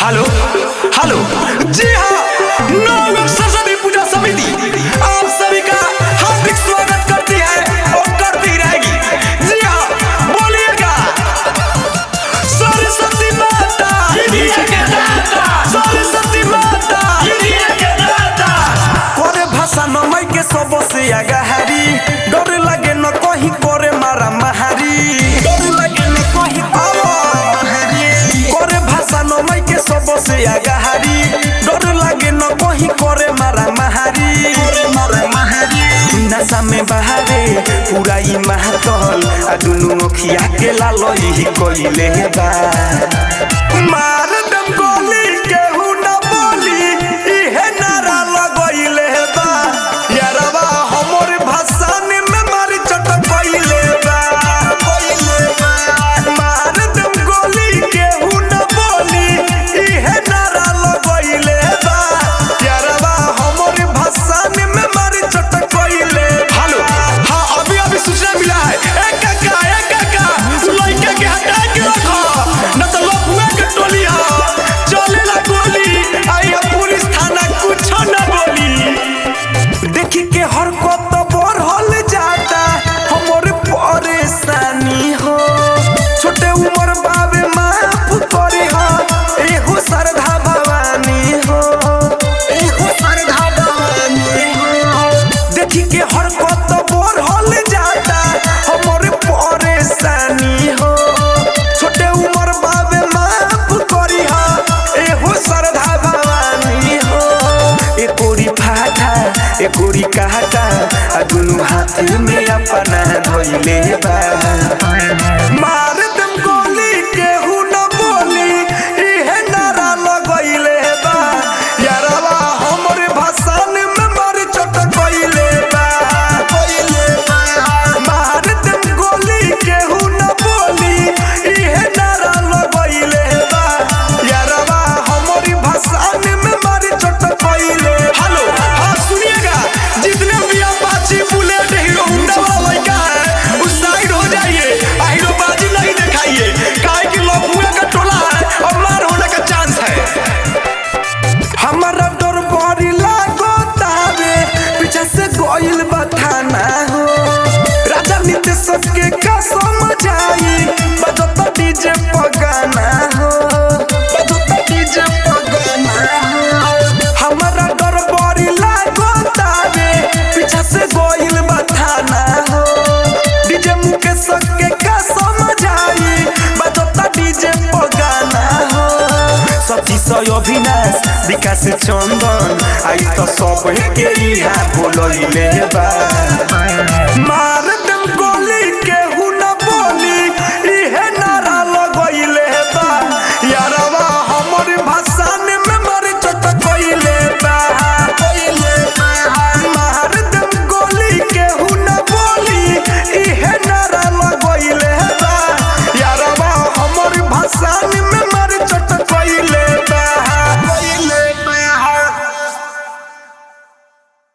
Hello hello जी हाँ, नवयुग सरस्वती पूजा समिति आप सभी का हार्दिक स्वागत करती है और करती रहेगी। जी हाँ, बोलिएगा सरस्वती माता, सरस्वती माता करे भाषा न मई के सबसे आगाहारी, डर लगे न कहीं करे मारा महारी, डर लगे न कहीं करे भाषा न मई के सबसे आगाहारी, डर लगे न कहीं करे मारा महारी, नशा में बहारे पूरा ही महतल आ दुनु अखिया के लालो ही कोइले बा, मार दम गोली केहू न बोली इहे नारा लगइले बा, यारवा हमर भाषण में मार चटकइले बा, मार दम गोली केहू न बोली इहे नारा लगइले बा, यारवा हमर भाषण में मार चटकइले। हेलो हाँ, अभी सूचना मिला है, एक काका लड़के के हटा के रखो न तो लफुआ के टोली चलेला गोली, आई पुलिस थाना कुछ न बोली, देखी के हरकत बढ़ल जाता हमर परेशानी हो, छोटे उम्र बाबे माफ करे हो एहो श्रद्धा भवानी हो, एहो श्रद्धा भवानी हो, देखी के हरकत बढ़ल जाता हमर परेशानी हो, छोटे उम्र बाबे माफ करी हो एहो श्रद्धा भवानी हो, एकोरी फाटा एकोरी काटा आ दुनु हाथ में अपना धइले बा, मार दम गोली केहू न बोली इहे नारा लगइले बा, यारवा हमर भाषण में मार चटकइले बा, मार दम गोली केहू न बोली इहे नारा लगइले बा, यारवा हमर भाषण में मार चटकइले। हेलो हाँ, सुनिएगा जितने भी अपाची बुलेट हीरो होंडा वाला लड़का है उस साइड हो जाइए, हीरो बाजी नहीं दिखाइए, काहे कि लफुआ का टोला है और मार होने का चांस है। हमारा डर बड़ी लागता रे पीछे से गोइल बथाना हो, राजा नीतीश के का समझाई बजता डीजे पगाना हो, बजता डीजे पगाना हो, हमारा डर बड़ी लागता रे पीछे से गोइल बथाना हो, डीजे मुकेश के का समझाई बजता डीजे पगाना हो, सती सय अविनाश विकास चंदन आई तो सब के यहाँ बोलइले बा।